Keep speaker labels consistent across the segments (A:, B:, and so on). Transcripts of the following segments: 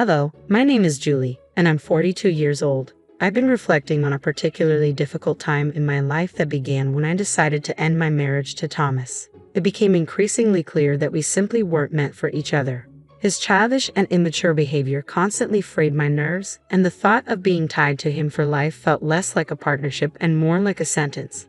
A: Hello, my name is Julie, and I'm 42 years old. I've been reflecting on a particularly difficult time in my life that began when I decided to end my marriage to Thomas. It became increasingly clear that we simply weren't meant for each other. His childish and immature behavior constantly frayed my nerves, and the thought of being tied to him for life felt less like a partnership and more like a sentence.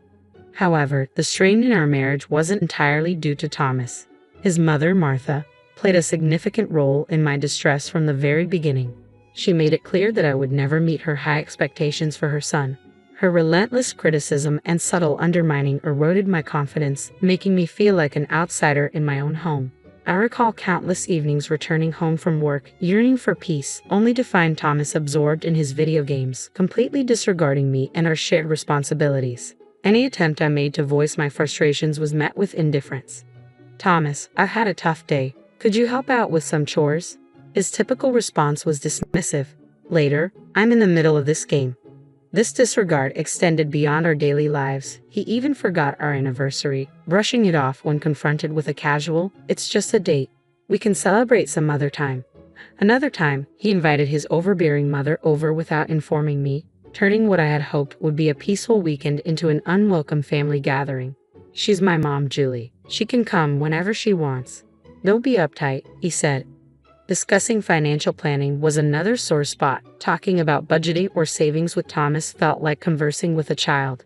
A: However, the strain in our marriage wasn't entirely due to Thomas. His mother, Martha, played a significant role in my distress from the very beginning. She made it clear that I would never meet her high expectations for her son. Her relentless criticism and subtle undermining eroded my confidence, making me feel like an outsider in my own home. I recall countless evenings returning home from work, yearning for peace, only to find Thomas absorbed in his video games, completely disregarding me and our shared responsibilities. Any attempt I made to voice my frustrations was met with indifference. "Thomas, I've had a tough day. Could you help out with some chores?" His typical response was dismissive. "Later, I'm in the middle of this game." This disregard extended beyond our daily lives. He even forgot our anniversary, brushing it off when confronted with a casual, "It's just a date. We can celebrate some other time." Another time, he invited his overbearing mother over without informing me, turning what I had hoped would be a peaceful weekend into an unwelcome family gathering. "She's my mom, Julie. She can come whenever she wants. Don't be uptight," he said. Discussing financial planning was another sore spot. Talking about budgeting or savings with Thomas felt like conversing with a child.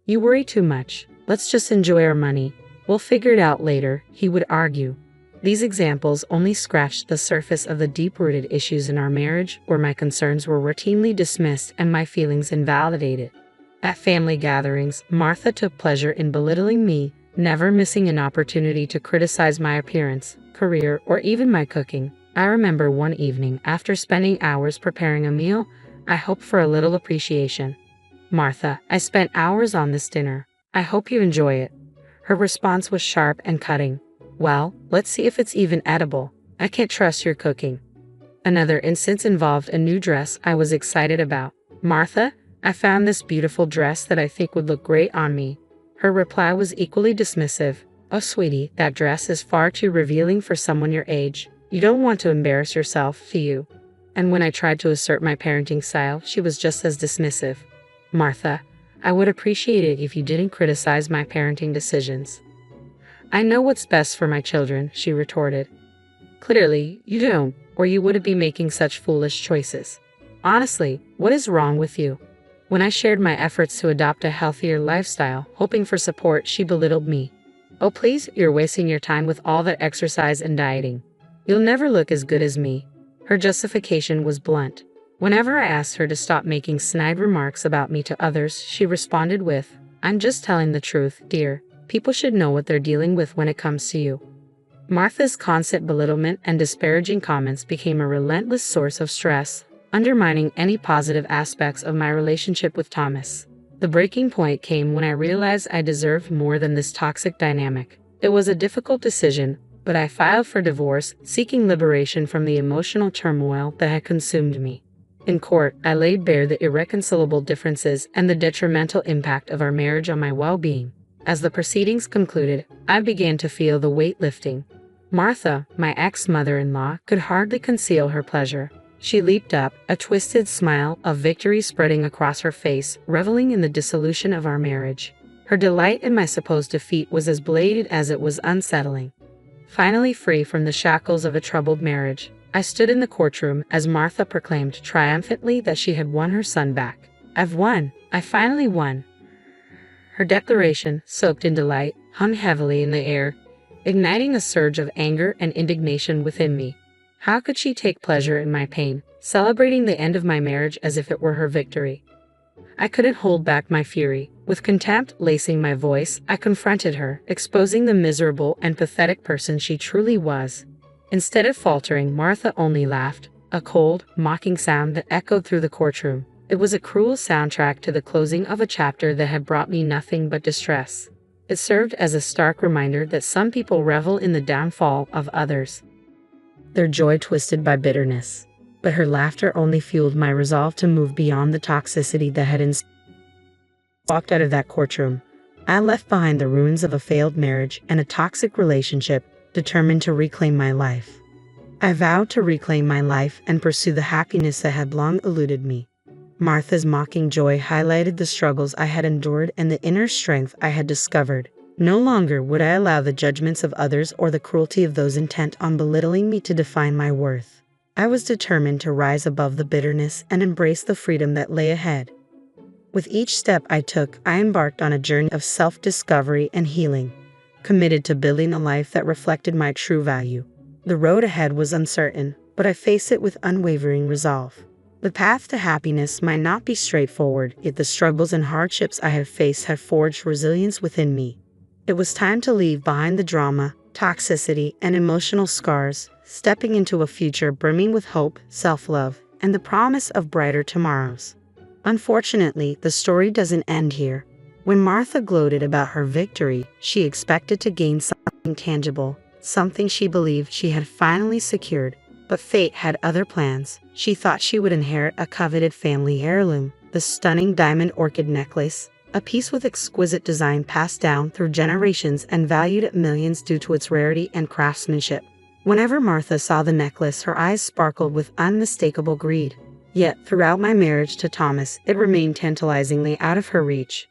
A: "You worry too much. Let's just enjoy our money. We'll figure it out later," he would argue. These examples only scratched the surface of the deep-rooted issues in our marriage, where my concerns were routinely dismissed and my feelings invalidated. At family gatherings, Martha took pleasure in belittling me, never missing an opportunity to criticize my appearance, career, or even my cooking. I remember one evening, after spending hours preparing a meal, I hoped for a little appreciation. "Martha, I spent hours on this dinner. I hope you enjoy it." Her response was sharp and cutting. "Well, let's see if it's even edible. I can't trust your cooking." Another instance involved a new dress I was excited about. "Martha, I found this beautiful dress that I think would look great on me." Her reply was equally dismissive. "Oh, sweetie, that dress is far too revealing for someone your age. You don't want to embarrass yourself, do you?" And when I tried to assert my parenting style, she was just as dismissive. "Martha, I would appreciate it if you didn't criticize my parenting decisions." "I know what's best for my children," she retorted. "Clearly, you don't, or you wouldn't be making such foolish choices. Honestly, what is wrong with you?" When I shared my efforts to adopt a healthier lifestyle, hoping for support, she belittled me. "Oh please, you're wasting your time with all that exercise and dieting. You'll never look as good as me." Her justification was blunt. Whenever I asked her to stop making snide remarks about me to others, she responded with, "I'm just telling the truth, dear. People should know what they're dealing with when it comes to you." Martha's constant belittlement and disparaging comments became a relentless source of stress, undermining any positive aspects of my relationship with Thomas. The breaking point came when I realized I deserved more than this toxic dynamic. It was a difficult decision, but I filed for divorce, seeking liberation from the emotional turmoil that had consumed me. In court, I laid bare the irreconcilable differences and the detrimental impact of our marriage on my well-being. As the proceedings concluded, I began to feel the weight lifting. Martha, my ex-mother-in-law, could hardly conceal her pleasure. She leaped up, a twisted smile of victory spreading across her face, reveling in the dissolution of our marriage. Her delight in my supposed defeat was as blatant as it was unsettling. Finally free from the shackles of a troubled marriage, I stood in the courtroom as Martha proclaimed triumphantly that she had won her son back. "I've won! I finally won!" Her declaration, soaked in delight, hung heavily in the air, igniting a surge of anger and indignation within me. How could she take pleasure in my pain, celebrating the end of my marriage as if it were her victory? I couldn't hold back my fury. With contempt lacing my voice, I confronted her, exposing the miserable and pathetic person she truly was. Instead of faltering, Martha only laughed, a cold, mocking sound that echoed through the courtroom. It was a cruel soundtrack to the closing of a chapter that had brought me nothing but distress. It served as a stark reminder that some people revel in the downfall of others, their joy twisted by bitterness. But her laughter only fueled my resolve to move beyond the toxicity that had walked out of that courtroom. I left behind the ruins of a failed marriage and a toxic relationship, determined to reclaim my life. I vowed to reclaim my life and pursue the happiness that had long eluded me. Martha's mocking joy highlighted the struggles I had endured and the inner strength I had discovered. No longer would I allow the judgments of others or the cruelty of those intent on belittling me to define my worth. I was determined to rise above the bitterness and embrace the freedom that lay ahead. With each step I took, I embarked on a journey of self-discovery and healing, committed to building a life that reflected my true value. The road ahead was uncertain, but I faced it with unwavering resolve. The path to happiness might not be straightforward, yet the struggles and hardships I had faced had forged resilience within me. It was time to leave behind the drama, toxicity, and emotional scars, stepping into a future brimming with hope, self-love, and the promise of brighter tomorrows. Unfortunately, the story doesn't end here. When Martha gloated about her victory, she expected to gain something tangible, something she believed she had finally secured. But fate had other plans. She thought she would inherit a coveted family heirloom, the stunning diamond orchid necklace, a piece with exquisite design passed down through generations and valued at millions due to its rarity and craftsmanship. Whenever Martha saw the necklace, her eyes sparkled with unmistakable greed. Yet, throughout my marriage to Thomas, it remained tantalizingly out of her reach.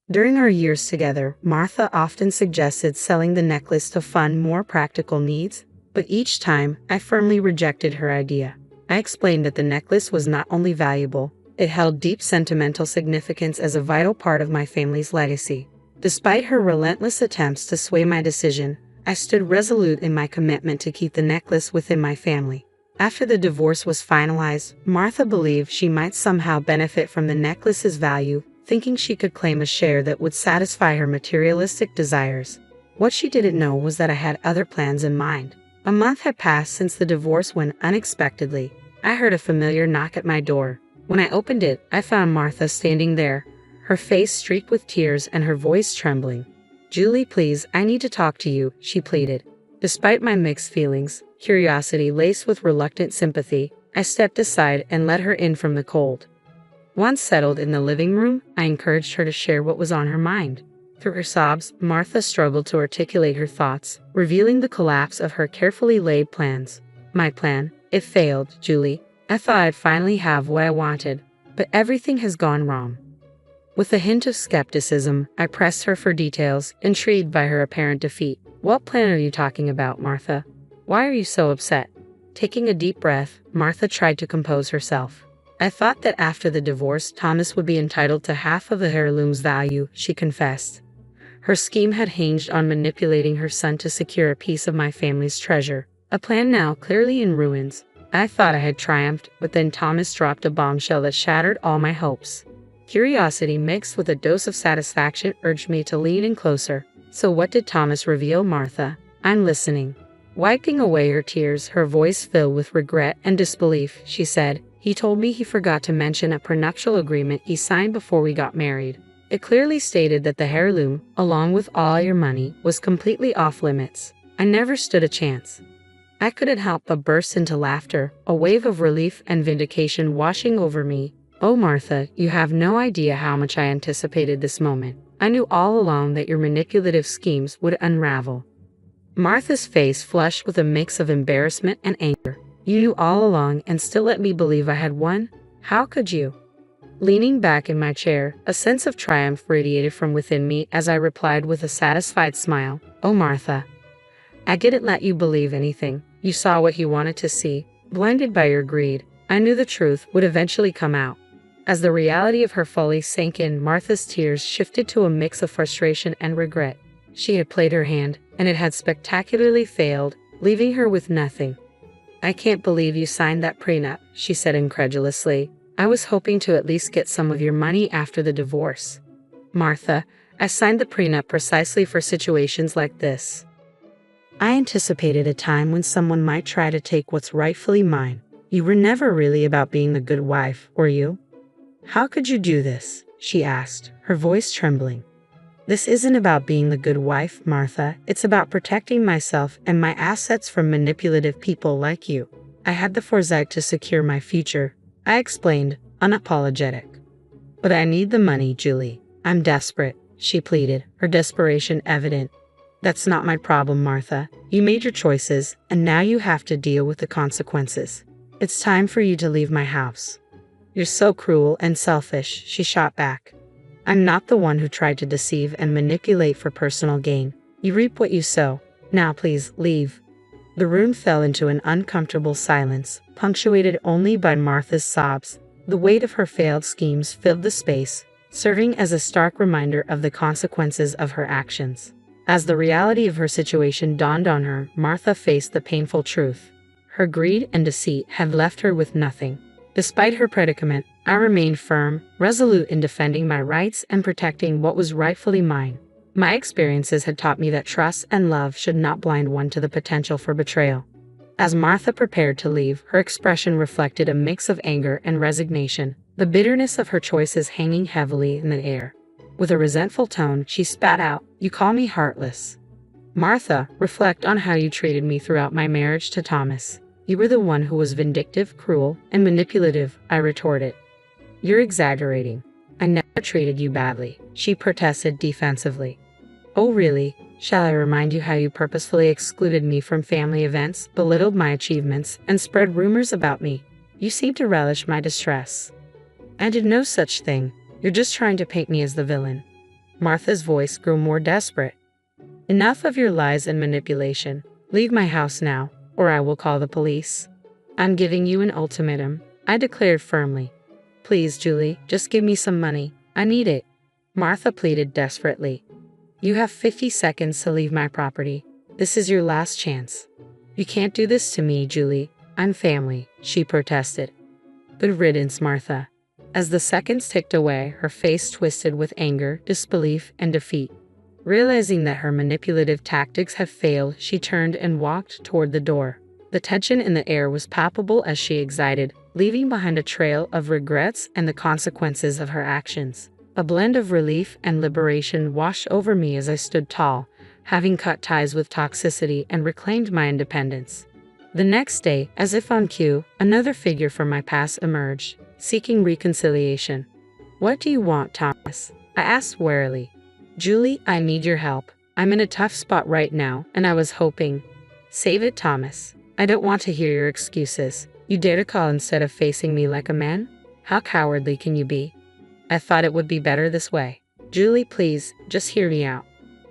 A: During our years together, Martha often suggested selling the necklace to fund more practical needs. But each time, I firmly rejected her idea. I explained that the necklace was not only valuable, it held deep sentimental significance as a vital part of my family's legacy. Despite her relentless attempts to sway my decision, I stood resolute in my commitment to keep the necklace within my family. After the divorce was finalized, Martha believed she might somehow benefit from the necklace's value, thinking she could claim a share that would satisfy her materialistic desires. What she didn't know was that I had other plans in mind. A month had passed since the divorce when, unexpectedly, I heard a familiar knock at my door. When I opened it, I found Martha standing there, her face streaked with tears and her voice trembling. "Julie, please, I need to talk to you," she pleaded. Despite my mixed feelings, curiosity laced with reluctant sympathy, I stepped aside and let her in from the cold. Once settled in the living room, I encouraged her to share what was on her mind. Through her sobs, Martha struggled to articulate her thoughts, revealing the collapse of her carefully laid plans. "My plan, it failed, Julie. I thought I'd finally have what I wanted, but everything has gone wrong." With a hint of skepticism, I pressed her for details, intrigued by her apparent defeat. "What plan are you talking about, Martha? Why are you so upset?" Taking a deep breath, Martha tried to compose herself. "I thought that after the divorce, Thomas would be entitled to half of the heirloom's value," she confessed. Her scheme had hinged on manipulating her son to secure a piece of my family's treasure, a plan now clearly in ruins. I thought I had triumphed, but then Thomas dropped a bombshell that shattered all my hopes. Curiosity mixed with a dose of satisfaction urged me to lean in closer. "So what did Thomas reveal, Martha? I'm listening." Wiping away her tears, her voice filled with regret and disbelief, she said, "He told me he forgot to mention a prenuptial agreement he signed before we got married. It clearly stated that the heirloom, along with all your money, was completely off limits. I never stood a chance." I couldn't help but burst into laughter, a wave of relief and vindication washing over me. "Oh, Martha, you have no idea how much I anticipated this moment. I knew all along that your manipulative schemes would unravel." Martha's face flushed with a mix of embarrassment and anger. "You knew all along and still let me believe I had won? How could you?" Leaning back in my chair, a sense of triumph radiated from within me as I replied with a satisfied smile, "Oh, Martha, I didn't let you believe anything. You saw what you wanted to see. Blinded by your greed, I knew the truth would eventually come out." As the reality of her folly sank in, Martha's tears shifted to a mix of frustration and regret. She had played her hand, and it had spectacularly failed, leaving her with nothing. "I can't believe you signed that prenup," she said incredulously. "I was hoping to at least get some of your money after the divorce." "Martha, I signed the prenup precisely for situations like this. I anticipated a time when someone might try to take what's rightfully mine. You were never really about being the good wife, were you?" "How could you do this?" she asked, her voice trembling. "This isn't about being the good wife, Martha. It's about protecting myself and my assets from manipulative people like you. I had the foresight to secure my future," I explained, unapologetic. "But I need the money, Julie. I'm desperate," she pleaded, her desperation evident. That's not my problem, Martha. You made your choices, and now you have to deal with the consequences. It's time for you to leave my house. You're so cruel and selfish, she shot back. I'm not the one who tried to deceive and manipulate for personal gain. You reap what you sow. Now please, leave. The room fell into an uncomfortable silence, punctuated only by Martha's sobs. The weight of her failed schemes filled the space, serving as a stark reminder of the consequences of her actions. As the reality of her situation dawned on her, Martha faced the painful truth. Her greed and deceit had left her with nothing. Despite her predicament, I remained firm, resolute in defending my rights and protecting what was rightfully mine. My experiences had taught me that trust and love should not blind one to the potential for betrayal. As Martha prepared to leave, her expression reflected a mix of anger and resignation, the bitterness of her choices hanging heavily in the air. With a resentful tone, she spat out, "You call me heartless. Martha, reflect on how you treated me throughout my marriage to Thomas. You were the one who was vindictive, cruel, and manipulative," I retorted. "You're exaggerating. I never treated you badly," she protested defensively. "Oh really? Shall I remind you how you purposefully excluded me from family events, belittled my achievements, and spread rumors about me? You seem to relish my distress." "I did no such thing. You're just trying to paint me as the villain." Martha's voice grew more desperate. "Enough of your lies and manipulation. Leave my house now, or I will call the police. I'm giving you an ultimatum," I declared firmly. "Please, Julie, just give me some money. I need it," Martha pleaded desperately. "You have 50 seconds to leave my property. This is your last chance." "You can't do this to me, Julie. I'm family," she protested. "Good riddance, Martha." As the seconds ticked away, her face twisted with anger, disbelief, and defeat. Realizing that her manipulative tactics had failed, she turned and walked toward the door. The tension in the air was palpable as she exited, leaving behind a trail of regrets and the consequences of her actions. A blend of relief and liberation washed over me as I stood tall, having cut ties with toxicity and reclaimed my independence. The next day, as if on cue, another figure from my past emerged, seeking reconciliation. "What do you want, Thomas?" I asked warily. "Julie, I need your help. I'm in a tough spot right now, and I was hoping—" "Save it, Thomas. I don't want to hear your excuses. You dare to call instead of facing me like a man? How cowardly can you be? I thought it would be better this way. Julie, please, just hear me out."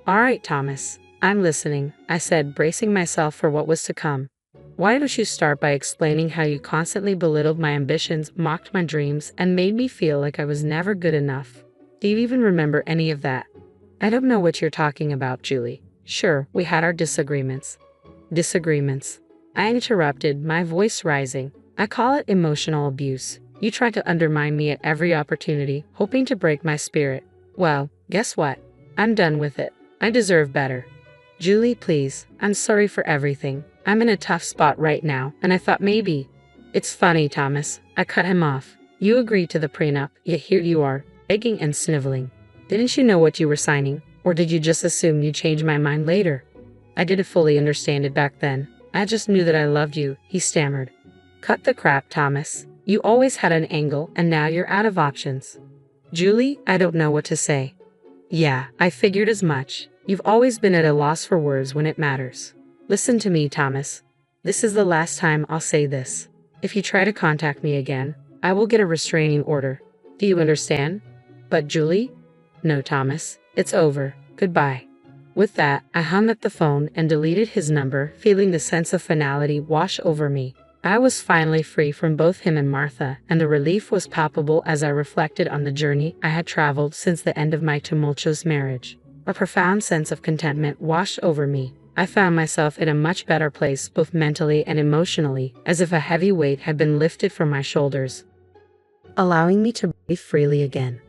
A: "All right, Thomas. I'm listening," I said, bracing myself for what was to come. "Why don't you start by explaining how you constantly belittled my ambitions, mocked my dreams, and made me feel like I was never good enough? Do you even remember any of that?" "I don't know what you're talking about, Julie. Sure, we had our disagreements." "Disagreements?" I interrupted, my voice rising. "I call it emotional abuse. You tried to undermine me at every opportunity, hoping to break my spirit. Well, guess what? I'm done with it. I deserve better." "Julie, please, I'm sorry for everything. I'm in a tough spot right now, and I thought maybe—" "It's funny, Thomas." I cut him off. "You agreed to the prenup, yet here you are, begging and sniveling. Didn't you know what you were signing? Or did you just assume you'd change my mind later?" "I didn't fully understand it back then. I just knew that I loved you," he stammered. "Cut the crap, Thomas. You always had an angle, and now you're out of options." "Julie, I don't know what to say." "Yeah, I figured as much. You've always been at a loss for words when it matters. Listen to me, Thomas. This is the last time I'll say this. If you try to contact me again, I will get a restraining order. Do you understand?" "But Julie?" "No, Thomas. It's over. Goodbye." With that, I hung up the phone and deleted his number, feeling the sense of finality wash over me. I was finally free from both him and Martha, and the relief was palpable as I reflected on the journey I had traveled since the end of my tumultuous marriage. A profound sense of contentment washed over me. I found myself in a much better place both mentally and emotionally, as if a heavy weight had been lifted from my shoulders, allowing me to breathe freely again.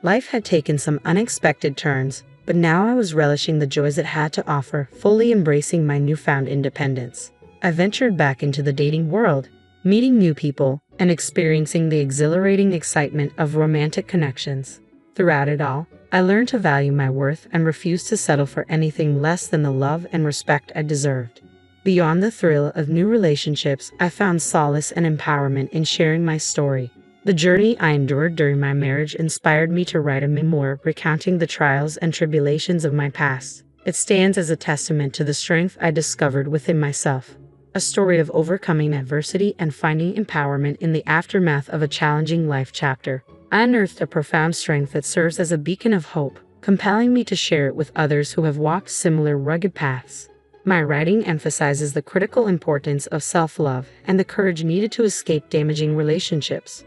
A: Life had taken some unexpected turns, but now I was relishing the joys it had to offer, fully embracing my newfound independence. I ventured back into the dating world, meeting new people, and experiencing the exhilarating excitement of romantic connections. Throughout it all, I learned to value my worth and refused to settle for anything less than the love and respect I deserved. Beyond the thrill of new relationships, I found solace and empowerment in sharing my story. The journey I endured during my marriage inspired me to write a memoir recounting the trials and tribulations of my past. It stands as a testament to the strength I discovered within myself. A story of overcoming adversity and finding empowerment in the aftermath of a challenging life chapter. I unearthed a profound strength that serves as a beacon of hope, compelling me to share it with others who have walked similar rugged paths. My writing emphasizes the critical importance of self-love and the courage needed to escape damaging relationships.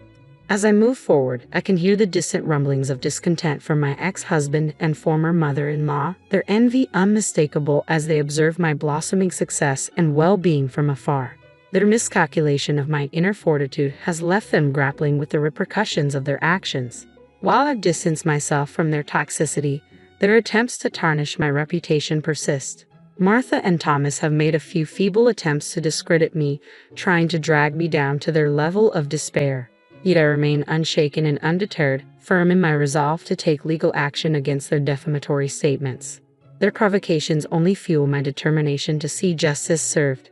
A: As I move forward, I can hear the distant rumblings of discontent from my ex-husband and former mother-in-law, their envy unmistakable as they observe my blossoming success and well-being from afar. Their miscalculation of my inner fortitude has left them grappling with the repercussions of their actions. While I've distanced myself from their toxicity, their attempts to tarnish my reputation persist. Martha and Thomas have made a few feeble attempts to discredit me, trying to drag me down to their level of despair. Yet I remain unshaken and undeterred, firm in my resolve to take legal action against their defamatory statements. Their provocations only fuel my determination to see justice served.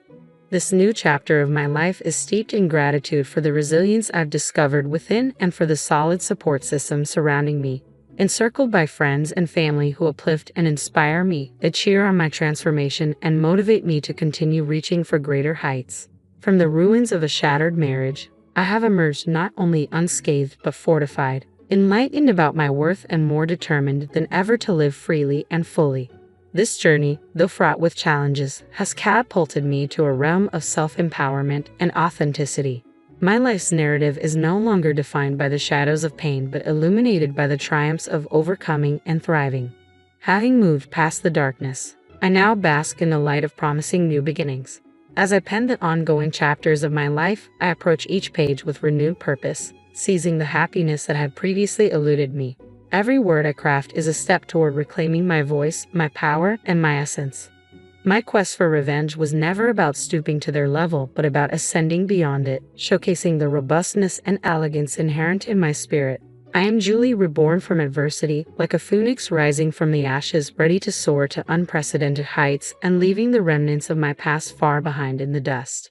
A: This new chapter of my life is steeped in gratitude for the resilience I've discovered within and for the solid support system surrounding me. Encircled by friends and family who uplift and inspire me, they cheer on my transformation and motivate me to continue reaching for greater heights. From the ruins of a shattered marriage, I have emerged not only unscathed but fortified, enlightened about my worth and more determined than ever to live freely and fully. This journey, though fraught with challenges, has catapulted me to a realm of self-empowerment and authenticity. My life's narrative is no longer defined by the shadows of pain but illuminated by the triumphs of overcoming and thriving. Having moved past the darkness, I now bask in the light of promising new beginnings. As I pen the ongoing chapters of my life, I approach each page with renewed purpose, seizing the happiness that had previously eluded me. Every word I craft is a step toward reclaiming my voice, my power, and my essence. My quest for revenge was never about stooping to their level, but about ascending beyond it, showcasing the robustness and elegance inherent in my spirit. I am Julie, reborn from adversity, like a phoenix rising from the ashes, ready to soar to unprecedented heights and leaving the remnants of my past far behind in the dust.